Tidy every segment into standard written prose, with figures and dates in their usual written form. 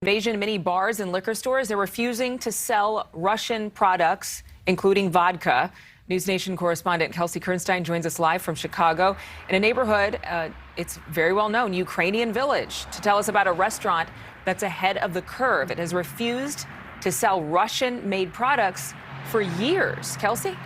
Invasion many bars and liquor stores. They're refusing to sell Russian products, including vodka. NewsNation correspondent Kelsey Kernstein joins us live from Chicago in a neighborhood, it's very well known, Ukrainian Village, to tell us about a restaurant that's ahead of the curve. It has refused to sell Russian-made products for years. Kelsey?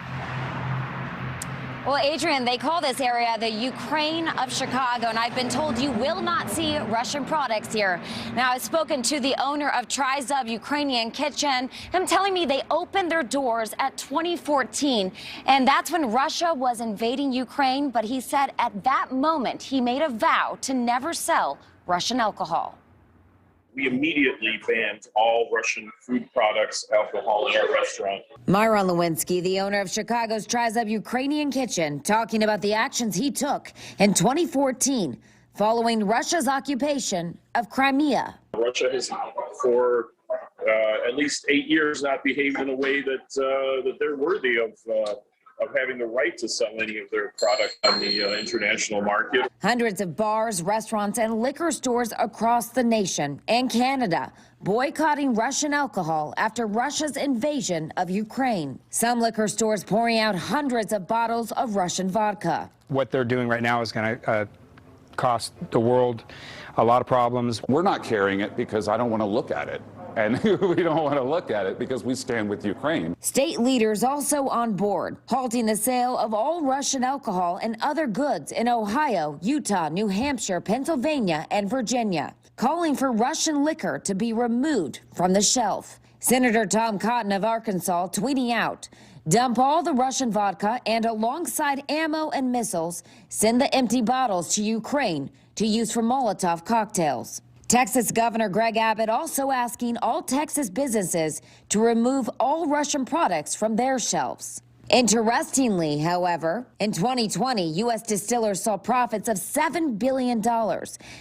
Well, Adrian, they call this area the Ukraine of Chicago, and I've been told you will not see Russian products here. Now, I've spoken to the owner of Tryzub Ukrainian Kitchen, him telling me they opened their doors at 2014, and that's when Russia was invading Ukraine. But he said at that moment, he made a vow to never sell Russian alcohol. We immediately banned all Russian food products, alcohol in our restaurant. Myron Lewinsky, the owner of Chicago's Tryzub Ukrainian Kitchen, talking about the actions he took in 2014 following Russia's occupation of Crimea. Russia has, for at least 8 years, not behaved in a way that they're worthy of having the right to sell any of their product on the international market. Hundreds of bars, restaurants, and liquor stores across the nation and Canada boycotting Russian alcohol after Russia's invasion of Ukraine. Some liquor stores pouring out hundreds of bottles of Russian vodka. What they're doing right now is going to cost the world a lot of problems. We're not carrying it because I don't want to look at it. And we don't want to look at it because we stand with Ukraine. State leaders also on board, halting the sale of all Russian alcohol and other goods in Ohio, Utah, New Hampshire, Pennsylvania, and Virginia, calling for Russian liquor to be removed from the shelf. Senator Tom Cotton of Arkansas tweeting out, "Dump all the Russian vodka and alongside ammo and missiles, send the empty bottles to Ukraine to use for Molotov cocktails." Texas Governor Greg Abbott also asking all Texas businesses to remove all Russian products from their shelves. Interestingly, however, in 2020, U.S. distillers saw profits of $7 billion,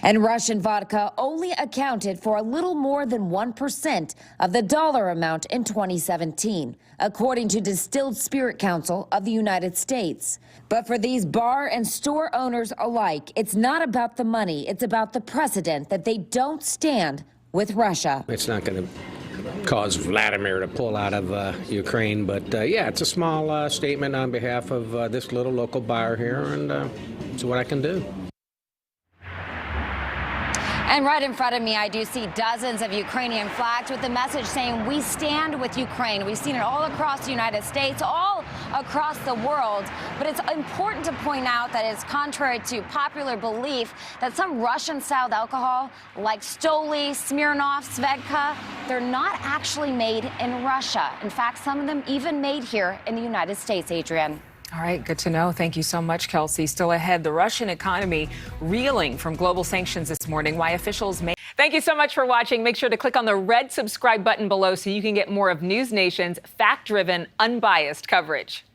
and Russian vodka only accounted for a little more than 1% of the dollar amount in 2017, according to Distilled Spirit Council of the United States. But for these bar and store owners alike, it's not about the money, it's about the precedent that they don't stand with Russia. It's not going to cause Vladimir to pull out of Ukraine, but yeah, it's a small statement on behalf of this little local bar here, and it's what I can do. And right in front of me, I do see dozens of Ukrainian flags with the message saying, "We stand with Ukraine." We've seen it all across the United States, all across the world. But it's important to point out that it's contrary to popular belief that some Russian-styled alcohol, like Stoli, Smirnoff, Svedka, they're not actually made in Russia. In fact, some of them even made here in the United States, Adrian. All right, good to know. Thank you so much, Kelsey. Still ahead, the Russian economy reeling from global sanctions this morning. Why officials may. Thank you so much for watching. Make sure to click on the red subscribe button below so you can get more of NewsNation's fact-driven, unbiased coverage.